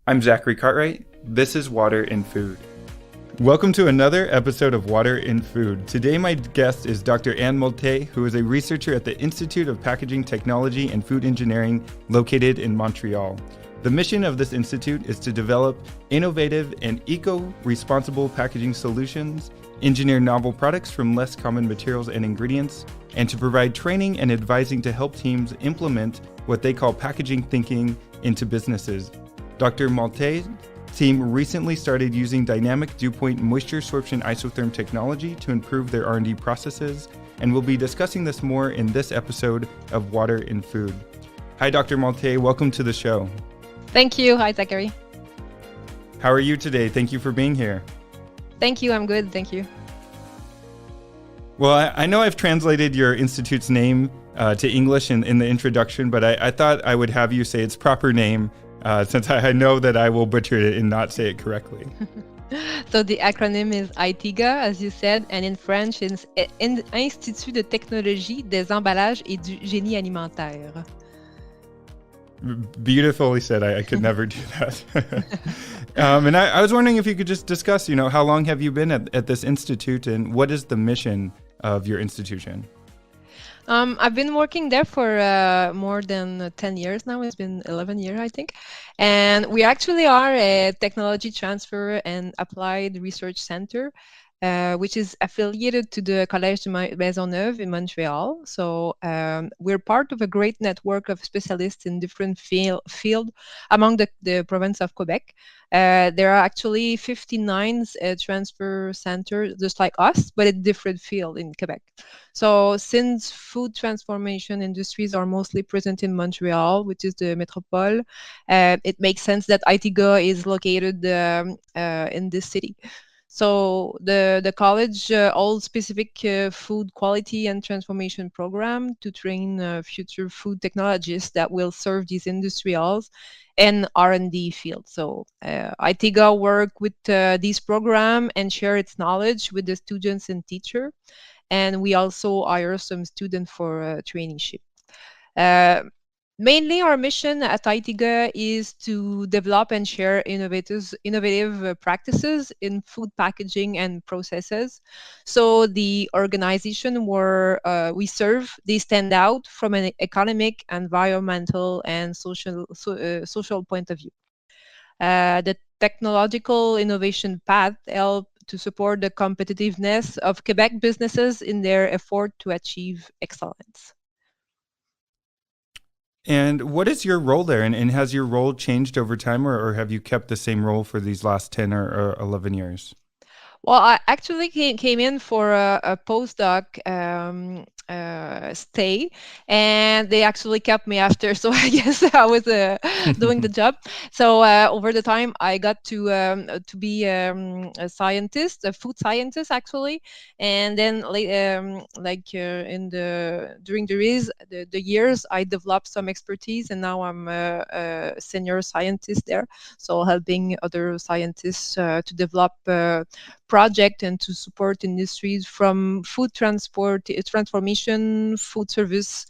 I'm Zachary Cartwright. This is Water in Food. Welcome to another episode of Water in Food. Today my guest is Dr. Anne Maltais, who is a researcher at the Institute of Packaging Technology and Food Engineering located in Montreal. The mission of this institute is to develop innovative and eco-responsible packaging solutions, engineer novel products from less common materials and ingredients, and to provide training and advising to help teams implement what they call packaging thinking into businesses. Dr. Maltais' team recently started using dynamic dew point moisture sorption isotherm technology to improve their R&D processes, and we'll be discussing this more in this episode of Water in Food. Hi, Dr. Maltais. Welcome to the show. Thank you. Hi, Zachary. How are you today? Thank you for being here. Thank you. I'm good. Thank you. Well, I know I've translated your institute's name to English in the introduction, but I thought I would have you say its proper name since I know that I will butcher it and not say it correctly. So the acronym is ITEGA, as you said, and in French it's Institut de Technologie des Emballages et du Génie Alimentaire. Beautifully said. I could never do that. And I was wondering if you could just discuss, how long have you been at this institute and what is the mission of your institution? I've been working there for more than 10 years now. It's been 11 years, I think. And we actually are a technology transfer and applied research center, which is affiliated to the Collège de Maisonneuve in Montreal. So we're part of a great network of specialists in different field among the province of Quebec. There are actually 59 transfer centers just like us, but in different field in Quebec. So since food transformation industries are mostly present in Montreal, which is the metropole, it makes sense that ITEGA is located in this city. So the college holds specific food quality and transformation program to train future food technologists that will serve these industrials and R&D fields. So ITEGA work with this program and share its knowledge with the students and teacher. And we also hire some students for traineeship. Mainly, our mission at ITEGA is to develop and share innovative practices in food packaging and processes. So the organization where we serve, they stand out from an economic, environmental, and social point of view. The technological innovation path help to support the competitiveness of Quebec businesses in their effort to achieve excellence. And what is your role there? And has your role changed over time or have you kept the same role for these last 10 or 11 years? Well, I actually came in for a postdoc stay, and they actually kept me after. So I guess I was doing the job. So over the time, I got to be a scientist, a food scientist actually, and then during the years, I developed some expertise, and now I'm a senior scientist there. So helping other scientists to develop project and to support industries from food transformation, food service,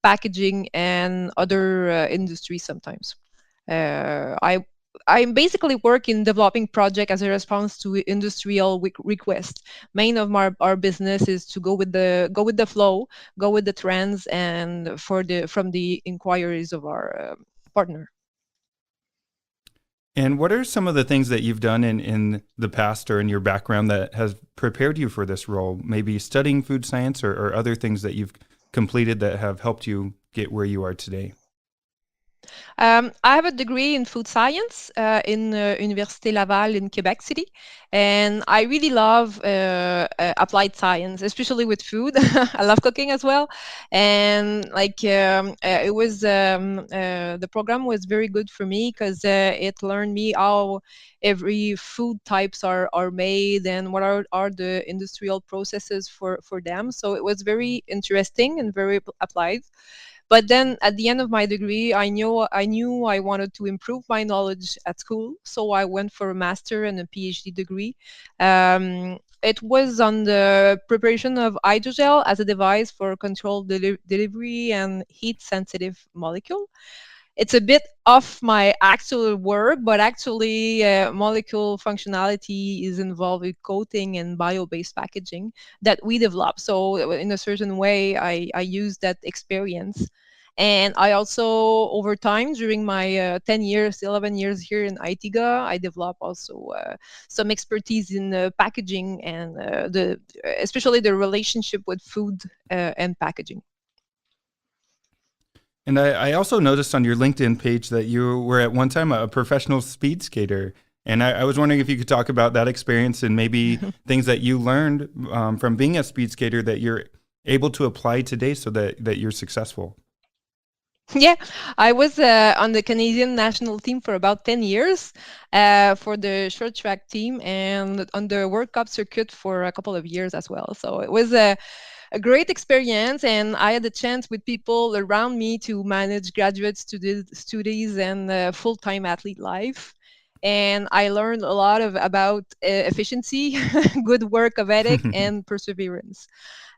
packaging, and other industries sometimes. I basically work in developing project as a response to industrial requests. Main of our business is to go with the flow, go with the trends, and from the inquiries of our partner. And what are some of the things that you've done in the past or in your background that has prepared you for this role? Maybe studying food science or other things that you've completed that have helped you get where you are today? I have a degree in food science in Université Laval in Quebec City, and I really love applied science, especially with food. I love cooking as well, and the program was very good for me because it learned me how every food types are made and what are the industrial processes for them. So it was very interesting and very applied. But then at the end of my degree, I knew I wanted to improve my knowledge at school. So I went for a master and a PhD degree. It was on the preparation of hydrogel as a device for controlled delivery and heat sensitive molecule. it's a bit off my actual work, but actually, molecule functionality is involved with coating and bio-based packaging that we develop. So, in a certain way, I use that experience. And I also, over time, during my 10 years, 11 years here in ITEGA, I developed also some expertise in packaging and especially the relationship with food and packaging. And I also noticed on your LinkedIn page that you were at one time a professional speed skater. And I was wondering if you could talk about that experience and maybe things that you learned from being a speed skater that you're able to apply today so that you're successful. Yeah, I was on the Canadian national team for about 10 years for the short track team and on the World Cup circuit for a couple of years as well. So it was a great experience, and I had the chance with people around me to manage graduate studies and full-time athlete life. And I learned a lot about efficiency, good work of ethic, and perseverance.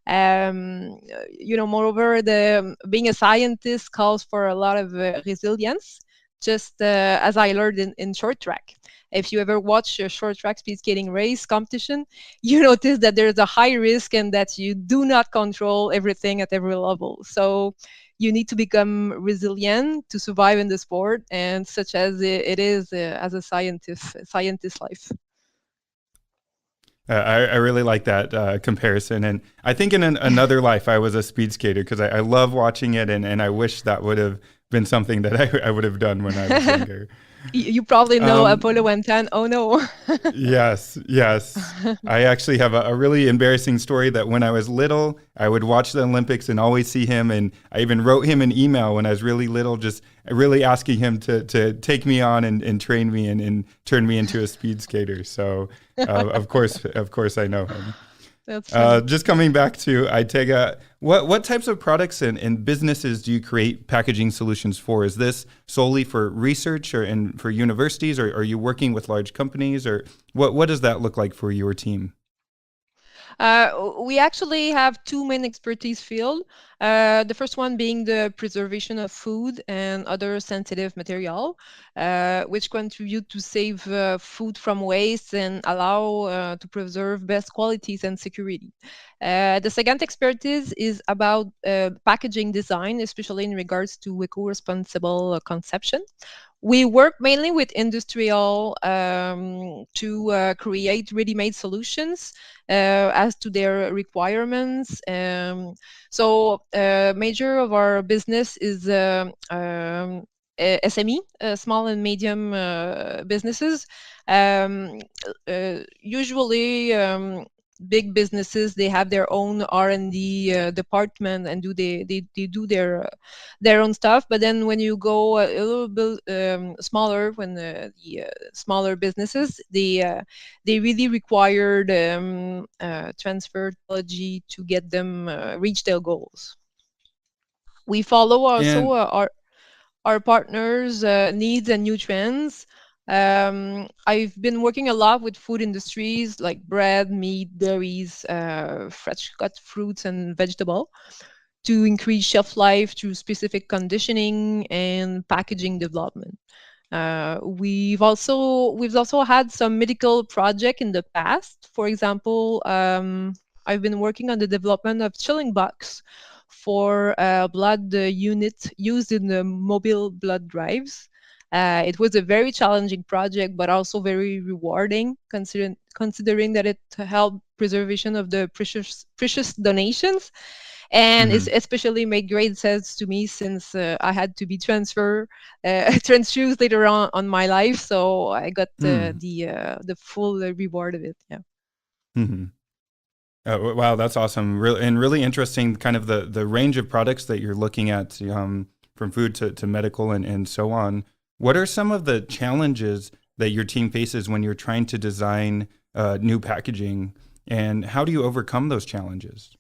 Moreover, the being a scientist calls for a lot of resilience, just as I learned in short track. If you ever watch a short track speed skating race competition, you notice that there's a high risk and that you do not control everything at every level. So you need to become resilient to survive in the sport, and such as it is as a scientist life. I really like that comparison. And I think in another life, I was a speed skater because I love watching it. And I wish that would have been something that I would have done when I was younger. You probably know Um, Apollo 110. Oh no. yes, yes. I actually have a really embarrassing story that when I was little, I would watch the Olympics and always see him. And I even wrote him an email when I was really little, just really asking him to take me on and train me and turn me into a speed skater. So, of course, I know him. That's funny. Just coming back to ITEGA, what types of products and businesses do you create packaging solutions for? Is this solely for research and for universities, or are you working with large companies, or what does that look like for your team? We actually have two main expertise field. The first one being the preservation of food and other sensitive material, which contribute to save food from waste and allow to preserve best qualities and security. The second expertise is about packaging design, especially in regards to eco-responsible conception. We work mainly with industrial to create ready-made solutions as to their requirements. Major of our business is SME, small and medium businesses. Usually, big businesses, they have their own R&D department and they do their own stuff. But then when you go a little bit smaller, when the smaller businesses, they really required transfer technology to get them reach their goals. We follow also And our partners' needs and new trends. I've been working a lot with food industries like bread, meat, dairies, fresh cut fruits and vegetable to increase shelf life through specific conditioning and packaging development. We've also had some medical project in the past. For example, I've been working on the development of chilling box for blood unit used in the mobile blood drives. It was a very challenging project, but also very rewarding, considering that it helped preservation of the precious donations, and it's mhm, especially made great sense to me since I had to be transfused later on my life, so I got mm, the full reward of it. Yeah. mhm. Wow, that's awesome. And really interesting, kind of the range of products that you're looking at, from food to medical and so on. What are some of the challenges that your team faces when you're trying to design new packaging, and how do you overcome those challenges?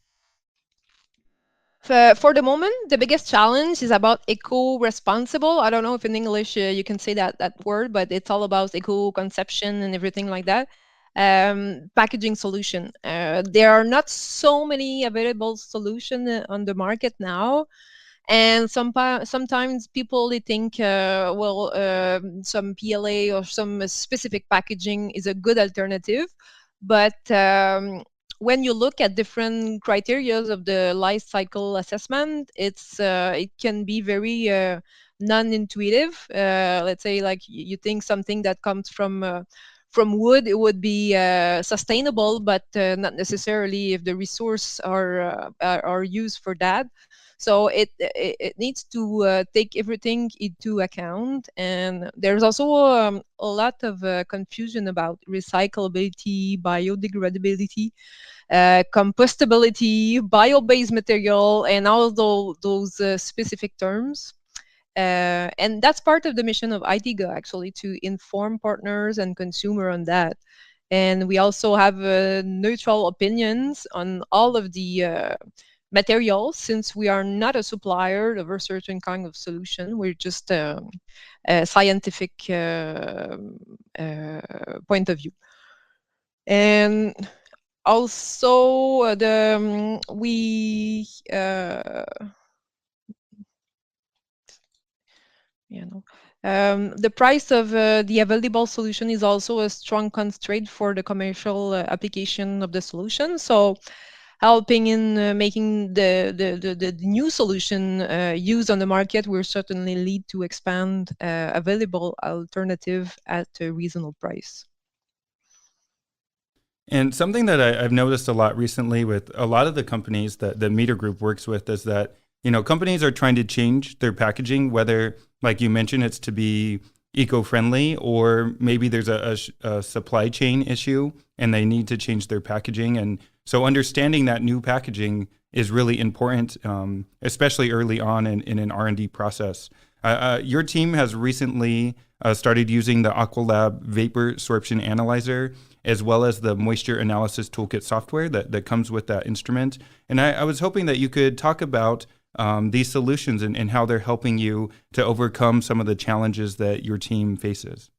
For the moment, the biggest challenge is about eco-responsible. I don't know if in English you can say that word, but it's all about eco-conception and everything like that. Packaging solution. There are not so many available solutions on the market now, And sometimes people they think, some PLA or some specific packaging is a good alternative, but when you look at different criteria of the life cycle assessment, it can be very non-intuitive. Let's say, like you think something that comes from wood, it would be sustainable, but not necessarily if the resource are used for that. So it needs to take everything into account, and there's also a lot of confusion about recyclability, biodegradability, compostability, bio-based material, and all those specific terms. And that's part of the mission of ITEGA, actually, to inform partners and consumer on that. And we also have neutral opinions on all of the materials, since we are not a supplier of a certain kind of solution. We're just a scientific point of view. And also the we yeah, no. The price of the available solution is also a strong constraint for the commercial application of the solution. So, helping in making the new solution used on the market will certainly lead to expand available alternative at a reasonable price. And something that I've noticed a lot recently with a lot of the companies that the Meter Group works with is that, companies are trying to change their packaging, whether, like you mentioned, it's to be eco-friendly, or maybe there's a supply chain issue and they need to change their packaging. And so understanding that new packaging is really important, especially early on in an R&D process. Your team has recently started using the Aqualab Vapor Sorption Analyzer, as well as the Moisture Analysis Toolkit software that comes with that instrument. And I was hoping that you could talk about these solutions and how they're helping you to overcome some of the challenges that your team faces.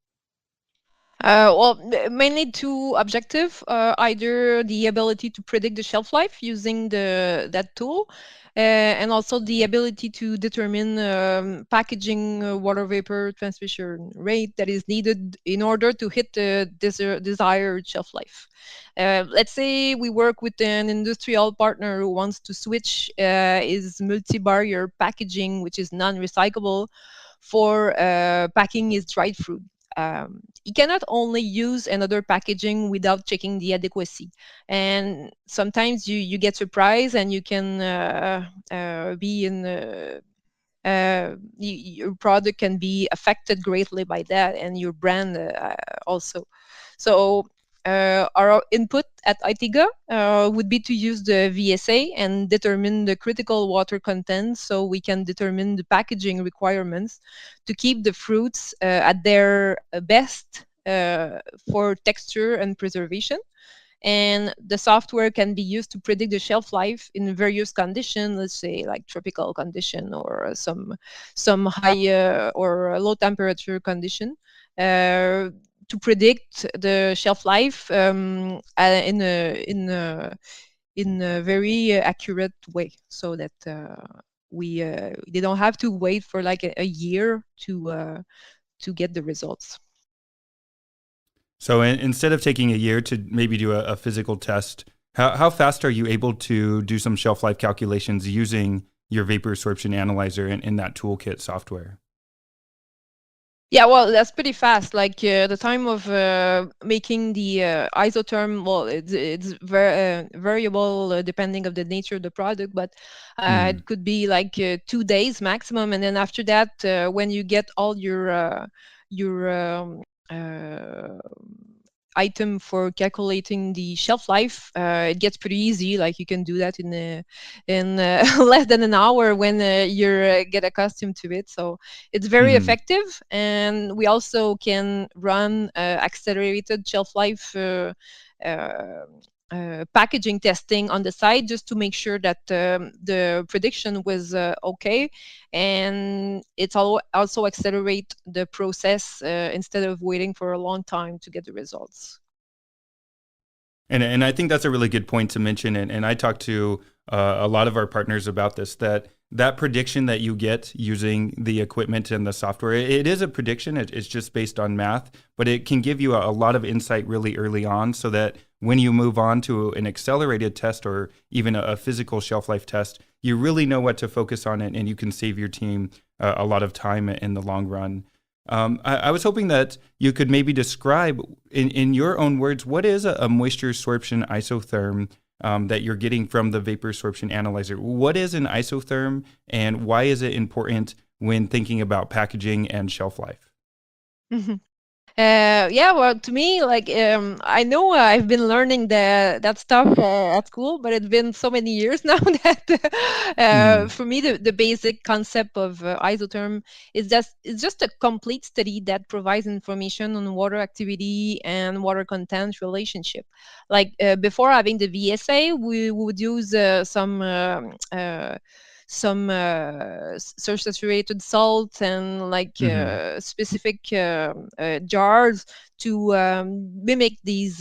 Mainly two objective: either the ability to predict the shelf life using that tool, and also the ability to determine packaging water vapor transmission rate that is needed in order to hit the desired shelf life. Let's say we work with an industrial partner who wants to switch his multi-barrier packaging, which is non-recyclable, for packing his dried fruit. You cannot only use another packaging without checking the adequacy, and sometimes you get surprised and you can be in your product can be affected greatly by that, and your brand also. So our input at ITEGA would be to use the VSA and determine the critical water content, so we can determine the packaging requirements to keep the fruits at their best for texture and preservation. And the software can be used to predict the shelf life in various conditions, let's say like tropical condition, or some high or low temperature condition, to predict the shelf life in a very accurate way, so that we they don't have to wait for like a year to get the results. So instead of taking a year to maybe do a physical test, how fast are you able to do some shelf life calculations using your vapor sorption analyzer in that toolkit software? Yeah, well, that's pretty fast. Like the time of making the isotherm, well, it's variable depending of the nature of the product, but it could be like 2 days maximum. And then after that, when you get all your item for calculating the shelf life, it gets pretty easy. Like you can do that in less than an hour when you get accustomed to it. So it's very effective, and we also can run accelerated shelf life uh, packaging testing on the side, just to make sure that the prediction was okay, and it's also accelerate the process instead of waiting for a long time to get the results. And I think that's a really good point to mention. And I talked to a lot of our partners about this, that that prediction that you get using the equipment and the software, it is a prediction. It's just based on math, but it can give you a lot of insight really early on so that when you move on to an accelerated test or even a physical shelf life test, you really know what to focus on and you can save your team a lot of time in the long run. I was hoping that you could maybe describe in your own words, what is a moisture sorption isotherm that you're getting from the vapor sorption analyzer? What is an isotherm and why is it important when thinking about packaging and shelf life? Yeah, well, to me, like I know I've been learning that stuff at school, but it's been so many years now that for me, the basic concept of isotherm is just it's just a complete study that provides information on water activity and water content relationship. Like before having the VSA, we would use some saturated salt and like specific jars to mimic these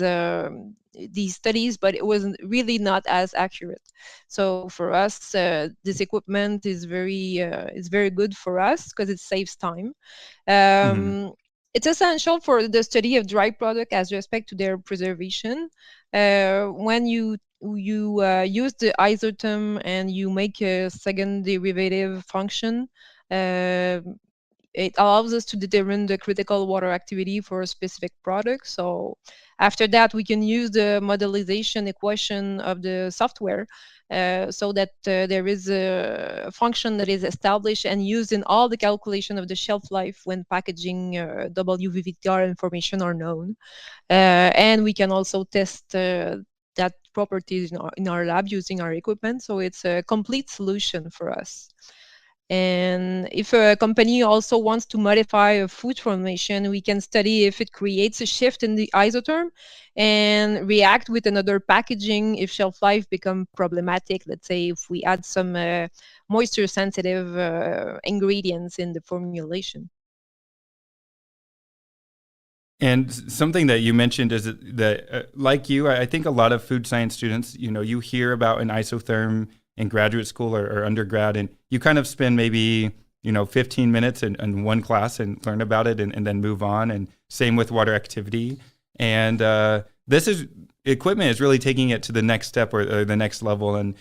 studies, but it was really not as accurate. So for us, this equipment is very good for us because it saves time. It's essential for the study of dry product as respect to their preservation. When you use the isotherm and you make a second derivative function, uh, it allows us to determine the critical water activity for a specific product. So after that, we can use the modelization equation of the software so that there is a function that is established and used in all the calculation of the shelf life when packaging WVVTR information are known. And we can also test that properties in our lab using our equipment. So it's a complete solution for us. And if a company also wants to modify a food formulation, we can study if it creates a shift in the isotherm and react with another packaging if shelf life become problematic. Let's say if we add some moisture sensitive ingredients in the formulation. And something that you mentioned is that, like you, I think a lot of food science students, you hear about an isotherm in graduate school or undergrad, and you kind of spend maybe 15 minutes in one class and learn about it and then move on. And same with water activity. And this equipment is really taking it to the next step or the next level. And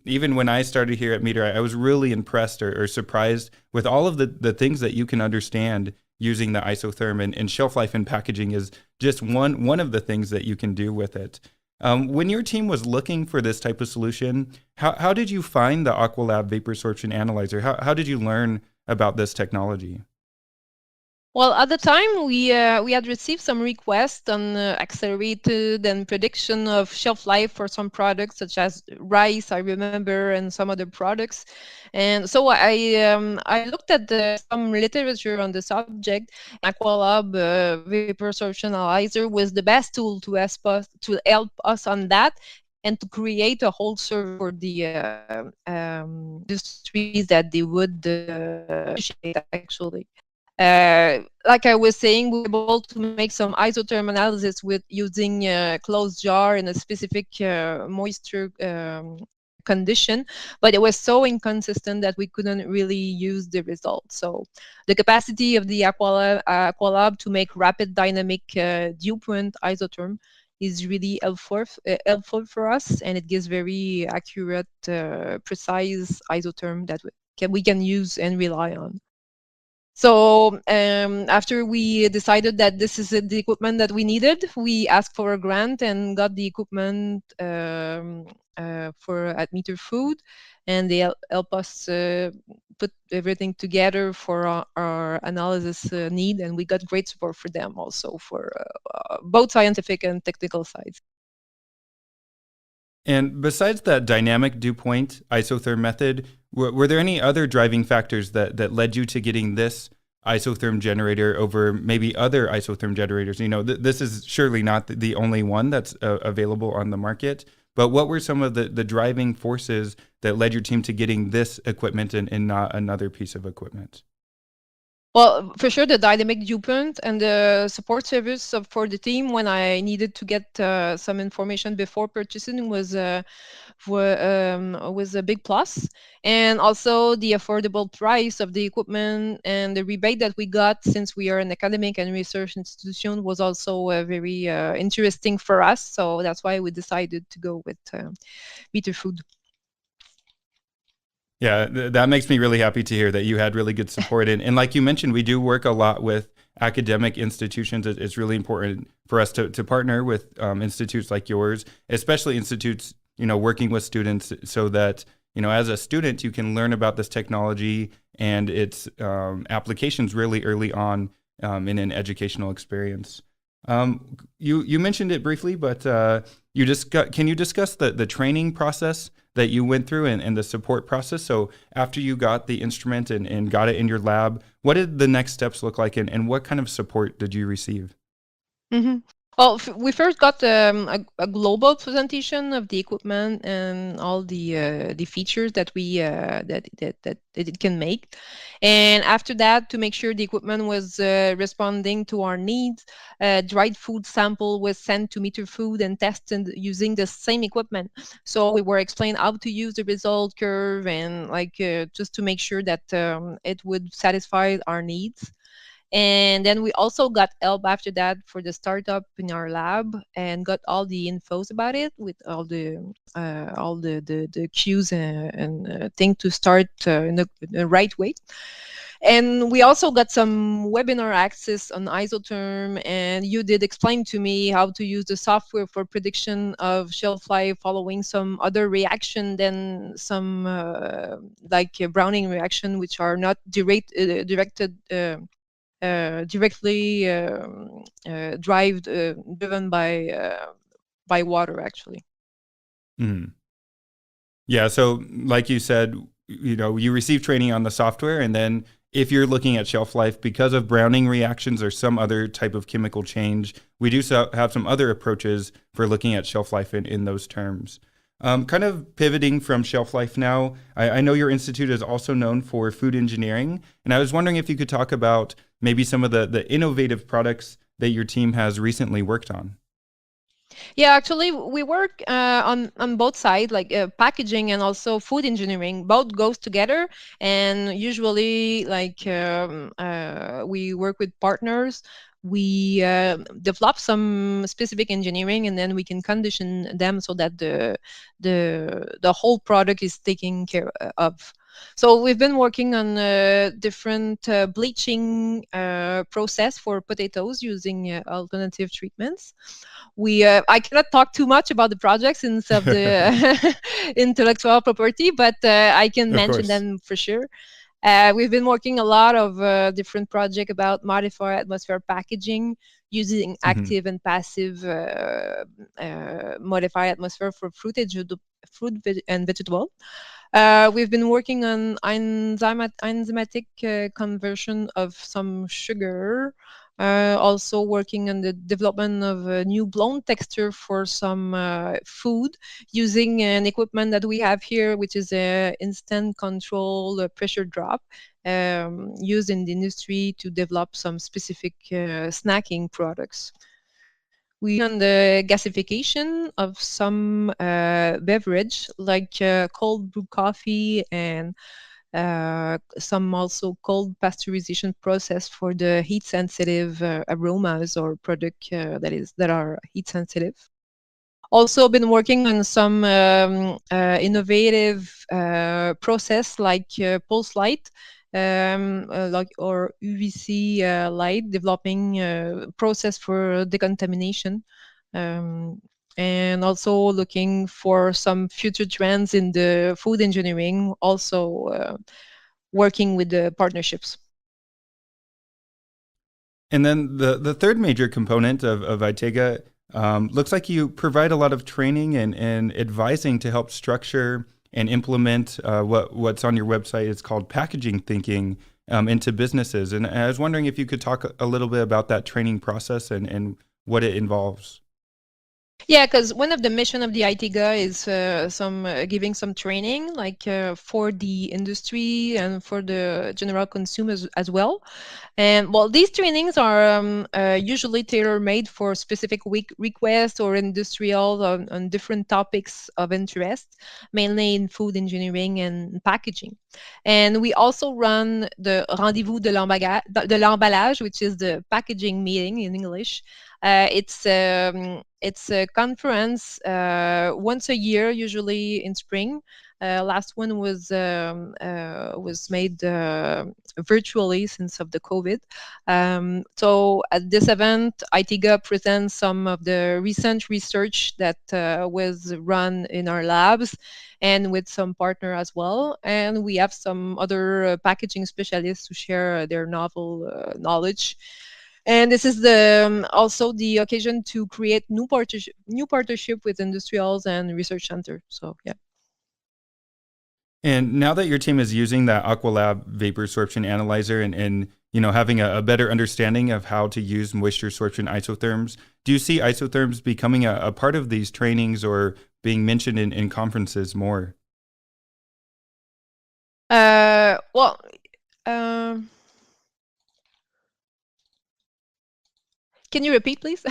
even when I started here at Meter, I was really impressed or surprised with all of the things that you can understand using the isotherm, and shelf life in packaging is just one of the things that you can do with it. When your team was looking for this type of solution, how did you find the Aqualab vapor sorption analyzer? How did you learn about this technology? Well, at the time, we had received some requests on accelerated and prediction of shelf life for some products, such as rice, I remember, and some other products. And so I looked at some literature on the subject. Aqualab vapor sorption analyzer was the best tool to help us on that and to create a whole server for the industries that they would appreciate, actually. Like I was saying, we were able to make some isotherm analysis with using a closed jar in a specific moisture condition, but it was so inconsistent that we couldn't really use the results. So the capacity of the Aqualab to make rapid dynamic dew point isotherm is really helpful for us, and it gives very accurate, precise isotherm that we can use and rely on. So after we decided that this is the equipment that we needed, we asked for a grant and got the equipment for at Meter Food, and they help us put everything together for our analysis need, and we got great support for them also for both scientific and technical sides. And besides that dynamic dew point isotherm method, were there any other driving factors that led you to getting this isotherm generator over maybe other isotherm generators? This is surely not the only one that's available on the market, but what were some of the driving forces that led your team to getting this equipment and not another piece of equipment? Well, for sure, the dynamic viewpoint and the support service for the team when I needed to get some information before purchasing was a big plus, and also the affordable price of the equipment and the rebate that we got since we are an academic and research institution was also very interesting for us. So that's why we decided to go with Meter Food. Yeah, that makes me really happy to hear that you had really good support. And like you mentioned, we do work a lot with academic institutions. It's really important for us to partner with institutes like yours, especially institutes, working with students so that, as a student, you can learn about this technology and its applications really early on in an educational experience. You mentioned it briefly, but can you discuss the training process that you went through and the support process? So after you got the instrument and got it in your lab, what did the next steps look like, and what kind of support did you receive? Mhm. Well, we first got a global presentation of the equipment and all the features that we that it can make, and after that, to make sure the equipment was responding to our needs, dried food sample was sent to Meter Food and tested using the same equipment. So we were explained how to use the result curve and just to make sure that it would satisfy our needs. And then we also got help after that for the startup in our lab and got all the infos about it with all the cues and thing to start in the right way. And we also got some webinar access on isotherm, and you did explain to me how to use the software for prediction of shelf life following some other reaction than some like a Browning reaction, which are not directed directly driven by water actually. Mhm. Yeah, so like you said, you receive training on the software, and then if you're looking at shelf life because of Browning reactions or some other type of chemical change, we do have some other approaches for looking at shelf life in those terms. Kind of pivoting from shelf life now, I know your institute is also known for food engineering, and I was wondering if you could talk about maybe some of the innovative products that your team has recently worked on. Yeah, actually, we work on both sides, like packaging and also food engineering. Both goes together, and usually, we work with partners. We develop some specific engineering, and then we can condition them so that the whole product is taken care of. So we've been working on different bleaching process for potatoes using alternative treatments. We I cannot talk too much about the project since of the intellectual property, but I can Of mention course. them for sure. We've been working a lot of different projects about modified atmosphere packaging using Hmm. active and passive modified atmosphere for and vegetable. We've been working on enzymatic conversion of some sugar. Also working on the development of a new blown texture for some food using an equipment that we have here, which is a instant control pressure drop used in the industry to develop some specific snacking products. We on the gasification of some beverage like cold brew coffee and some also cold pasteurization process for the heat sensitive aromas or product that are heat sensitive. Also been working on some innovative process like pulse light, like or UVC light, developing process for decontamination, um, and also looking for some future trends in the food engineering. Also working with the partnerships. And then the third major component of ITEGA looks like you provide a lot of training and advising to help structure and implement what's on your website. It's called packaging thinking into businesses. And I was wondering if you could talk a little bit about that training process and what it involves. Yeah, because one of the mission of the ITEGA is giving some training, like for the industry and for the general consumers as well. And well, these trainings are usually tailor-made for specific week requests or industrial on different topics of interest, mainly in food engineering and packaging. And we also run the Rendezvous de l'emballage, which is the packaging meeting in English. It's a conference once a year, usually in spring. Last one was made virtually since of the COVID. So at this event, ITEGA presents some of the recent research that was run in our labs and with some partner as well. And we have some other packaging specialists who share their novel knowledge. And this is also the occasion to create new partnership with industrials and research center. So yeah. And now that your team is using that Aqualab vapor sorption analyzer and having a better understanding of how to use moisture sorption isotherms, do you see isotherms becoming a part of these trainings or being mentioned in conferences more? Well, can you repeat, please?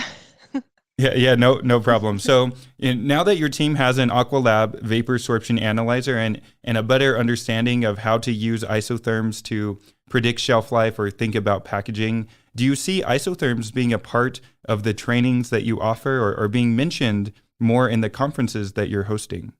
Yeah, no problem. So now that your team has an Aqualab vapor sorption analyzer and a better understanding of how to use isotherms to predict shelf life or think about packaging, do you see isotherms being a part of the trainings that you offer or being mentioned more in the conferences that you're hosting?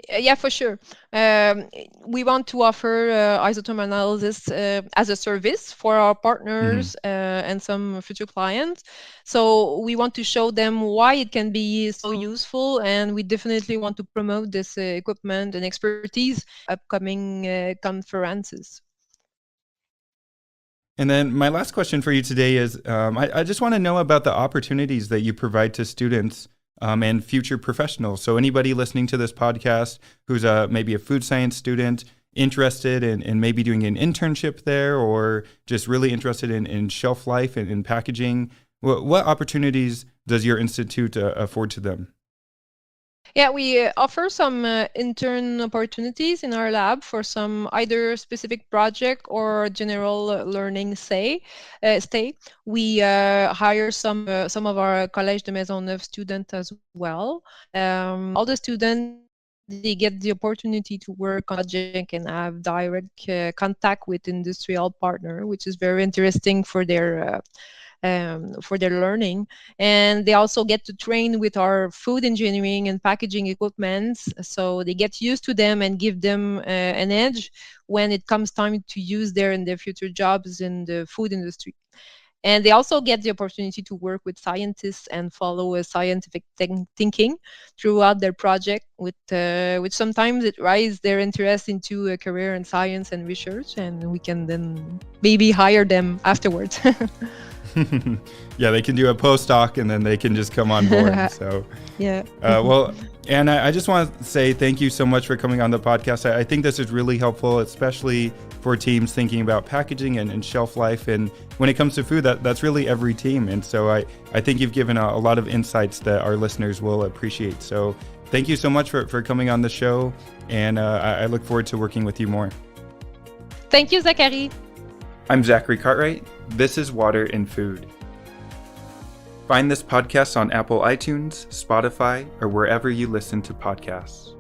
Yeah, for sure. We want to offer isotherm analysis as a service for our partners and some future clients. So we want to show them why it can be so useful, and we definitely want to promote this equipment and expertise upcoming conferences. And then my last question for you today is I just want to know about the opportunities that you provide to students and future professionals. So anybody listening to this podcast who's maybe a food science student interested in maybe doing an internship there or just really interested in shelf life and in packaging, what opportunities does your institute afford to them? Yeah, we offer some intern opportunities in our lab for some either specific project or general learning stay. We hire some of our Collège de Maisonneuve students as well. All the students, they get the opportunity to work on project and have direct contact with industrial partner, which is very interesting for their learning. And they also get to train with our food engineering and packaging equipments. So they get used to them and give them an edge when it comes time to use them in their future jobs in the food industry. And they also get the opportunity to work with scientists and follow a scientific thinking throughout their project, which sometimes it raises their interest into a career in science and research, and we can then maybe hire them afterwards. Yeah, they can do a postdoc and then they can just come on board. So, yeah. Well, Anna, I just want to say thank you so much for coming on the podcast. I think this is really helpful, especially for teams thinking about packaging and shelf life. And when it comes to food, that's really every team. And so I think you've given a lot of insights that our listeners will appreciate. So thank you so much for coming on the show. And I look forward to working with you more. Thank you, Zachary. I'm Zachary Cartwright. This is Water in Food. Find this podcast on Apple iTunes, Spotify, or wherever you listen to podcasts.